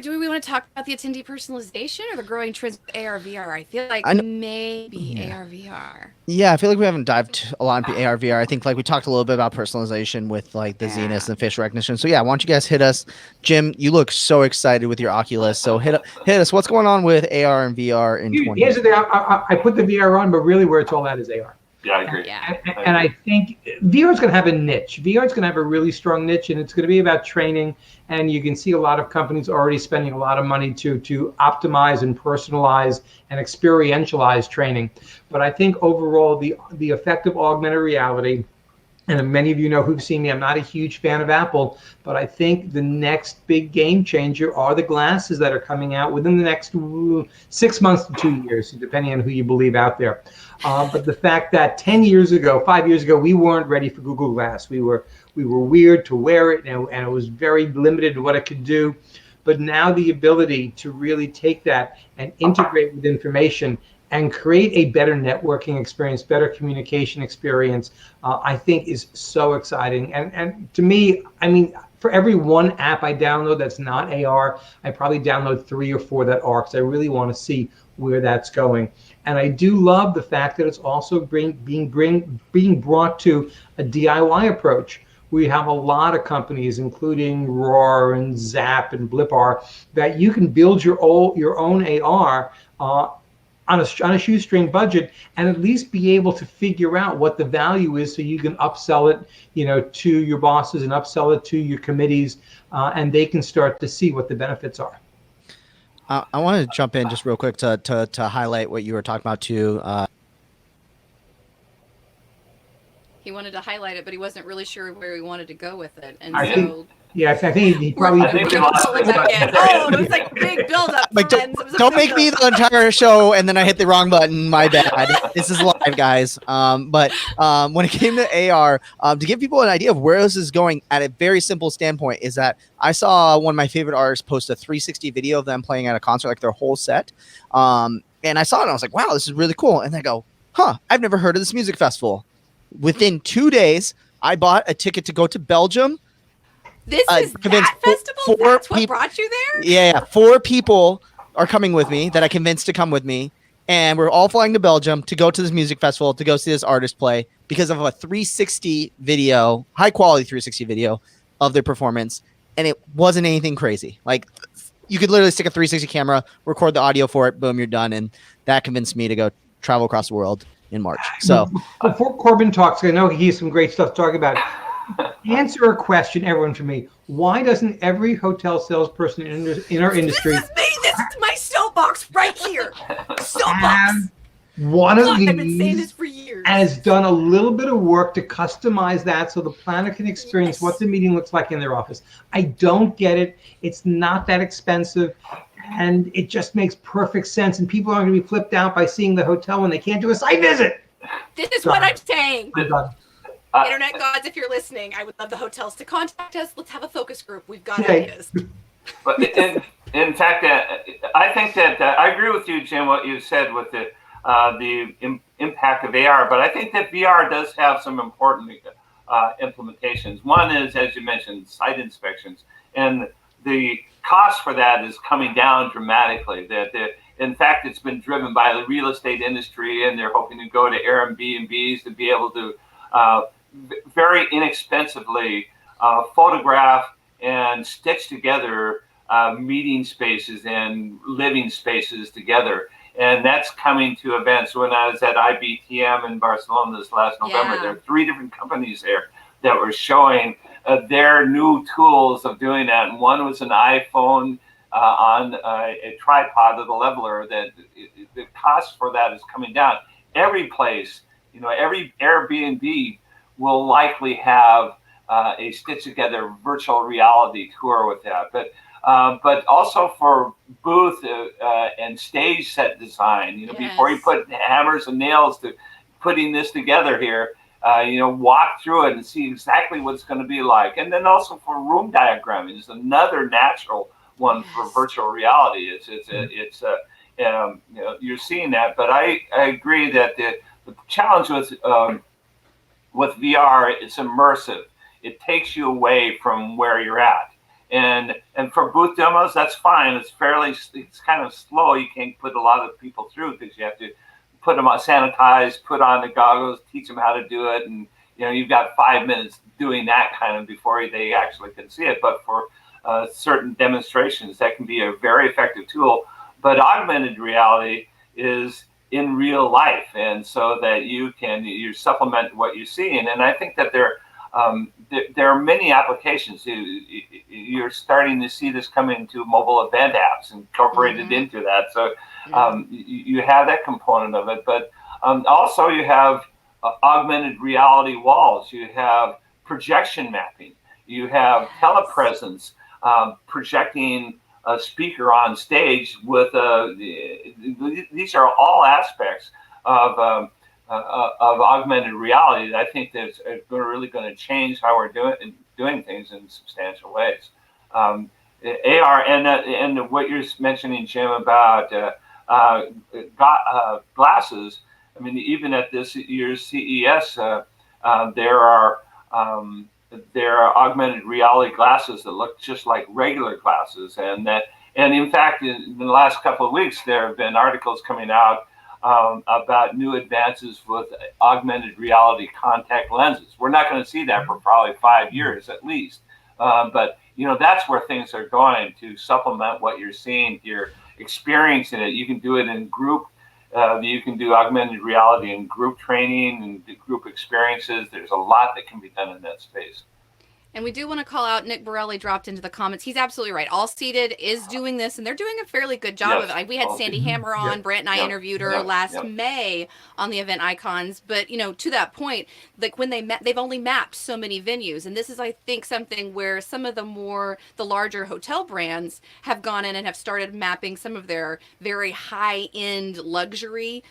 Do we want to talk about the attendee personalization or the growing trends with AR/VR? I feel like maybe AR/VR. Yeah, I feel like we haven't dived a lot into AR/VR. I think we talked a little bit about personalization with like the Zenith and facial recognition. So yeah, why don't you guys hit us? Jim, you look so excited with your Oculus. So hit us. What's going on with AR and VR in 2020? Here's the thing. I put the VR on, but really where it's all at is AR. Yeah, I agree. Yeah. And I think VR is going to have a niche. VR is going to have a really strong niche, and it's going to be about training. And you can see a lot of companies already spending a lot of money to optimize and personalize and experientialize training. But I think overall, the effect of augmented reality, and many of you know who've seen me, I'm not a huge fan of Apple, but I think the next big game changer are the glasses that are coming out within the next 6 months to 2 years, depending on who you believe out there. But the fact that 5 years ago, we weren't ready for Google Glass. We were weird to wear it, and it was very limited to what it could do. But now the ability to really take that and integrate with information and create a better networking experience, better communication experience, I think is so exciting. And to me, I mean, for every one app I download that's not AR, I probably download 3 or 4 that are, because I really want to see where that's going. And I do love the fact that it's also being brought to a DIY approach. We have a lot of companies, including Roar and Zap and Blipar, that you can build your own AR on a shoestring budget, and at least be able to figure out what the value is, so you can upsell it, to your bosses and upsell it to your committees, and they can start to see what the benefits are. I want to jump in just real quick to highlight what you were talking about too. He wanted to highlight it, but he wasn't really sure where he wanted to go with it, and I so. I think he probably. I think we We're lost pulling it. back in. Oh, it was like big build-up. Like, friends. It was a don't big make me build-up. the entire show and then I hit the wrong button. My bad. This is live, guys. But when it came to AR, to give people an idea of where this is going at a very simple standpoint, is that I saw one of my favorite artists post a 360 video of them playing at a concert, like their whole set. And I saw it and I was like, wow, this is really cool. And I go, I've never heard of this music festival. Within 2 days, I bought a ticket to go to Belgium. This is that festival? That's what brought you there? Yeah, 4 people are coming with me that I convinced to come with me. And we're all flying to Belgium to go to this music festival, to go see this artist play because of a 360 video, high quality 360 video of their performance. And it wasn't anything crazy. Like, you could literally stick a 360 camera, record the audio for it, boom, you're done. And that convinced me to go travel across the world in March. So before Corbin talks, I know he has some great stuff to talk about. Answer a question, everyone, for me. Why doesn't every hotel salesperson in our industry? This is me. This is my soapbox right here. Soapbox. One of Look, these I've been saying this for years. has done a little bit of work to customize that so the planner can experience what the meeting looks like in their office. I don't get it. It's not that expensive, and it just makes perfect sense. And people aren't going to be flipped out by seeing the hotel when they can't do a site visit. This is what I'm saying. I'm done. Internet gods, if you're listening, I would love the hotels to contact us. Let's have a focus group. We've got Okay. ideas. But in fact, I think that I agree with you, Jim, what you said with the impact of AR. But I think that VR does have some important implementations. One is, as you mentioned, site inspections, and the cost for that is coming down dramatically. In fact, it's been driven by the real estate industry, and they're hoping to go to Airbnbs to be able to very inexpensively photograph and stitch together meeting spaces and living spaces together. And that's coming to events. When I was at IBTM in Barcelona this last November, there were 3 different companies there that were showing their new tools of doing that. And one was an iPhone on a tripod of the leveler. That the cost for that is coming down. Every place, every Airbnb will likely have a stitch together virtual reality tour with that. But also for booth and stage set design, before you put hammers and nails to putting this together here, walk through it and see exactly what it's going to be like. And then also for room diagramming is another natural one for virtual reality. You're seeing that, but I agree that the challenge with VR is immersive. It takes you away from where you're at. And for booth demos, that's fine. It's kind of slow. You can't put a lot of people through because you have to put them on sanitize, put on the goggles, teach them how to do it. And, you've got 5 minutes doing that kind of before they actually can see it. But for certain demonstrations, that can be a very effective tool. But augmented reality is in real life. And so that you supplement what you're seeing. And I think that there are many applications. You're starting to see this coming to mobile event apps incorporated into that. So you have that component of it, but also you have augmented reality walls. You have projection mapping. You have telepresence, projecting a speaker on stage with these are all aspects of augmented reality that I think that's really going to change how we're doing things in substantial ways. AR and what you're mentioning, Jim, about glasses. I mean, even at this year's CES, there are augmented reality glasses that look just like regular glasses, and in fact, in the last couple of weeks, there have been articles coming out about new advances with augmented reality contact lenses. We're not going to see that for probably 5 years at least. But that's where things are going to supplement what you're seeing. You're experiencing it. You can do it in group You can do augmented reality and group training and group experiences. There's a lot that can be done in that space. And we do want to call out Nick Borelli dropped into the comments. He's absolutely right. All Seated is doing this, and they're doing a fairly good job of it. Like, we had Sandy Hammer on. Brent and I interviewed her last May on the event icons. But, you know, to that point, like when they've only mapped so many venues. And this is, I think, something where some of the larger hotel brands have gone in and have started mapping some of their very high-end luxury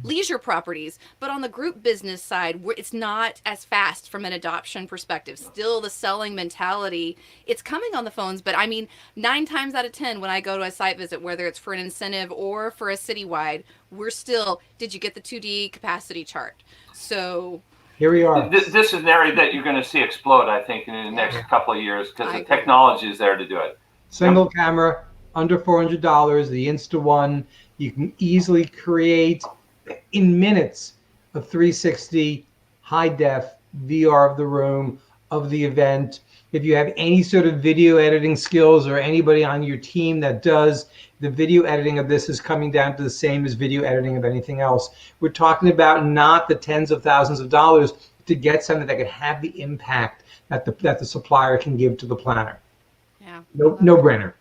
leisure properties, but on the group business side, it's not as fast from an adoption perspective. Still, the selling mentality, it's coming on the phones, but I mean, 9 times out of 10, when I go to a site visit, whether it's for an incentive or for a citywide, we're still, did you get the 2D capacity chart? So here we are. This is an area that you're going to see explode, I think, in the next couple of years, because the technology is there to do it. Single camera, under $400, the Insta-One. You can easily create, in minutes, a 360 high-def VR of the room, of the event. If you have any sort of video editing skills or anybody on your team that does, the video editing of this is coming down to the same as video editing of anything else. We're talking about not the tens of thousands of dollars to get something that can have the impact that the supplier can give to the planner. Yeah. No brainer.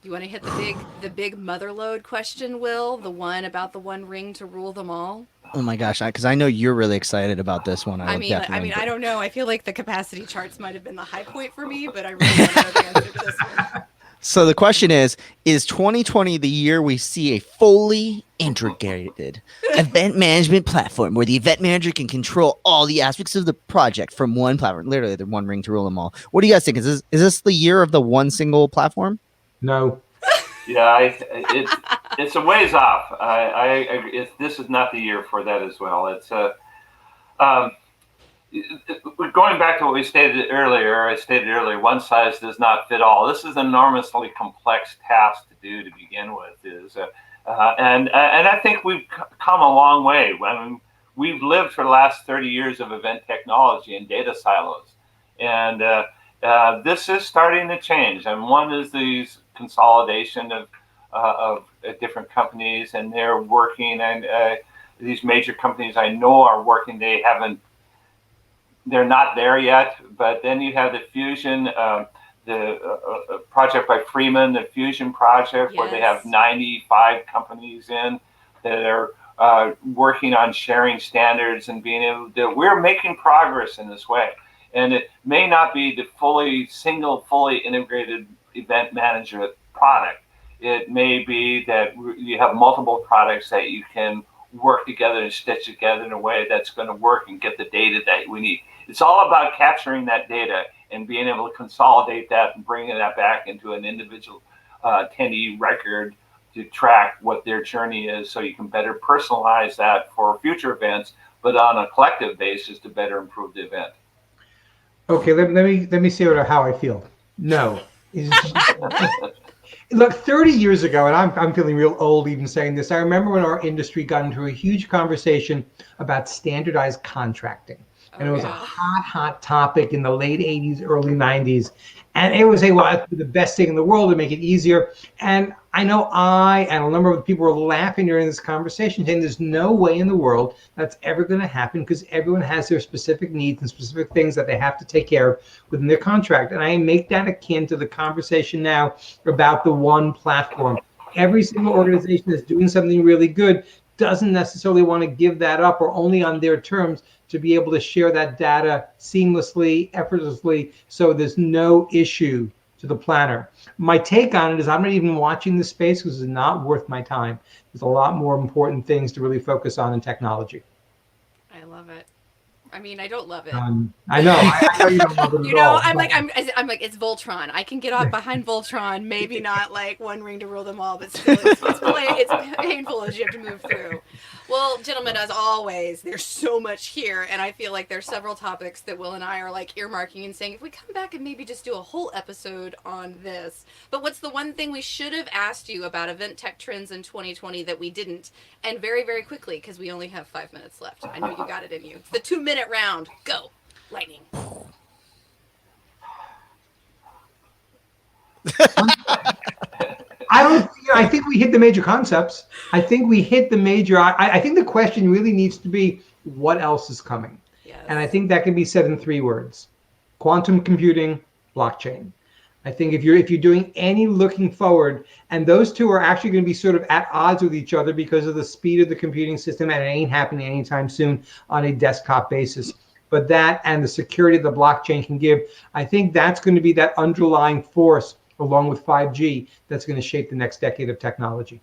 You want to hit the big motherload question, Will? The one about the one ring to rule them all? Oh my gosh, because I know you're really excited about this one. I mean, I don't know. I feel like the capacity charts might have been the high point for me, but I really want to know the answer to this one. So the question is 2020 the year we see a fully integrated event management platform where the event manager can control all the aspects of the project from one platform? Literally, the one ring to rule them all. What do you guys think? Is this the year of the one single platform? No. Yeah, it's a ways off. This is not the year for that as well. It's going back to what I stated earlier, one size does not fit all. This is an enormously complex task to do to begin with. And I think we've come a long way. I mean, we've lived for the last 30 years of event technology and data silos, and this is starting to change. And one is these consolidation of different companies, and they're working. And these major companies I know are working. They're not there yet. But then you have the Fusion, the project by Freeman, the Fusion project, where they have 95 companies in that are working on sharing standards and being able to. We're making progress in this way. And it may not be the fully integrated event manager product. It may be that you have multiple products that you can work together and stitch together in a way that's going to work and get the data that we need. It's all about capturing that data and being able to consolidate that and bringing that back into an individual attendee record to track what their journey is, so you can better personalize that for future events, but on a collective basis to better improve the event. Okay, let me say how I feel. No. Look, 30 years ago, and I'm feeling real old even saying this, I remember when our industry got into a huge conversation about standardized contracting. And it was a hot topic in the late 80s, early 90s. And it was the best thing in the world to make it easier. And I know and a number of people were laughing during this conversation, saying there's no way in the world that's ever going to happen, because everyone has their specific needs and specific things that they have to take care of within their contract. And I make that akin to the conversation now about the one platform. Every single organization that's doing something really good doesn't necessarily want to give that up, or only on their terms, to be able to share that data seamlessly, effortlessly, so there's no issue to the planner. My take on it is I'm not even watching this space because it's not worth my time. There's a lot more important things to really focus on in technology. I love it. I mean, I don't love it. I know. I know you don't love it at all. I'm like, it's Voltron. I can get up behind Voltron. Maybe not like one ring to rule them all, but still, it's painful as you have to move through. Well, gentlemen, as always, there's so much here, and I feel like there's several topics that Will and I are like earmarking and saying, if we come back and maybe just do a whole episode on this. But what's the one thing we should have asked you about event tech trends in 2020 that we didn't? And very, very quickly, because we only have 5 minutes left. I know you got it in you. It's the 2-minute round. Go. Lightning. I I think we hit the major concepts. I think we hit the major. I think the question really needs to be, what else is coming? Yes. And I think that can be said in 3 words: quantum computing, blockchain. I think if you're doing any looking forward, and those two are actually going to be sort of at odds with each other because of the speed of the computing system, and it ain't happening anytime soon on a desktop basis. But that and the security the blockchain can give, I think that's going to be that underlying force, along with 5G, that's going to shape the next decade of technology.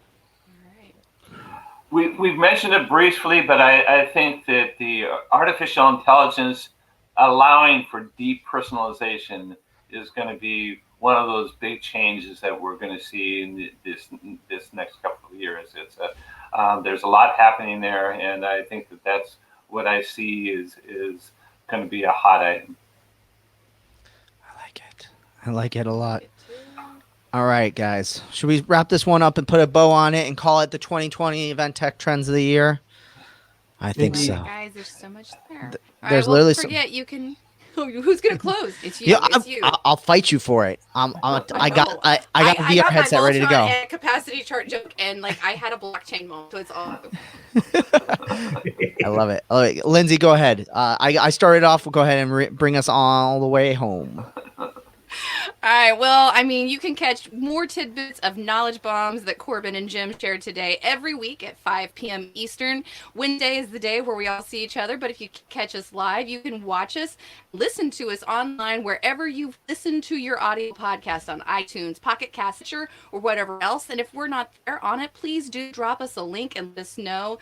We've mentioned it briefly, but I think that the artificial intelligence allowing for deep personalization is going to be one of those big changes that we're going to see in this next couple of years. There's a lot happening there, and I think that's what I see is going to be a hot item. I like it a lot. All right, guys. Should we wrap this one up and put a bow on it and call it the 2020 Event Tech Trends of the Year? I think Indeed. so. Guys, there's so much there. There's All right, literally forget you can. Who's gonna close? It's you. Yeah, It's you. I'll fight you for it. I got a VR my headset ready to go. Voltron and capacity chart joke, and like I had a blockchain moment, so it's all. I love it. Lindsay, go ahead. I started off. We'll go ahead and bring us all the way home. All right. Well, I mean, you can catch more tidbits of knowledge bombs that Corbin and Jim shared today every week at 5 p.m. Eastern. Wednesday is the day where we all see each other. But if you catch us live, you can watch us, listen to us online wherever you listen to your audio podcast on iTunes, Pocket Cast, Stitcher, or whatever else. And if we're not there on it, please do drop us a link and let us know.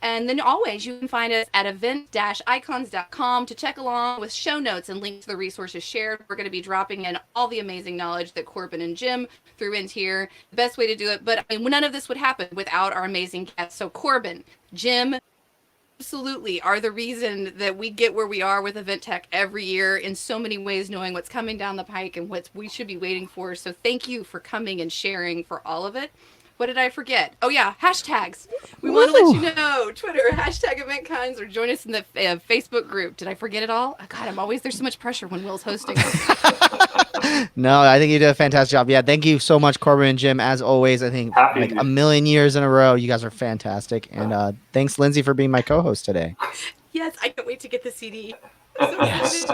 And then always you can find us at event-icons.com to check along with show notes and links to the resources shared. We're going to be dropping in all the amazing knowledge that Corbin and Jim threw in here. The best way to do it. But I mean, none of this would happen without our amazing guests. So Corbin, Jim, absolutely are the reason that we get where we are with Event Tech every year in so many ways, knowing what's coming down the pike and what we should be waiting for. So thank you for coming and sharing for all of it. What did I forget? Oh, yeah, hashtags. We want to let you know. Twitter, #EventCons, or join us in the Facebook group. Did I forget it all? Oh, God, there's so much pressure when Will's hosting. No, I think you did a fantastic job. Yeah, thank you so much, Corbin and Jim. As always, I think like a million years in a row, you guys are fantastic. And thanks, Lindsay, for being my co-host today. Yes, I can't wait to get the CD. Yes.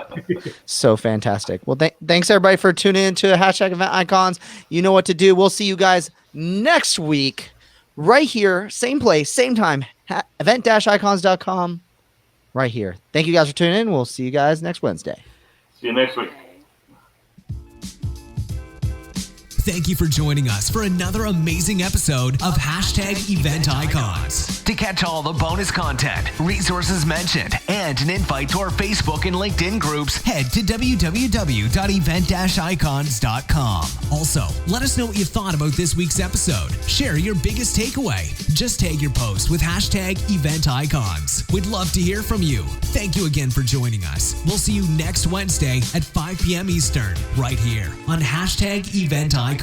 So fantastic. Well, thanks everybody for tuning in to #EventIcons. You know what to do. We'll see you guys next week right here, same place, same time, event-icons.com right here. Thank you guys for tuning in. We'll see you guys next Wednesday. See you next week. Thank you for joining us for another amazing episode of #EventIcons. To catch all the bonus content, resources mentioned, and an invite to our Facebook and LinkedIn groups, head to www.event-icons.com. Also, let us know what you thought about this week's episode. Share your biggest takeaway. Just tag your post with #EventIcons. We'd love to hear from you. Thank you again for joining us. We'll see you next Wednesday at 5 p.m. Eastern, right here on #EventIcons.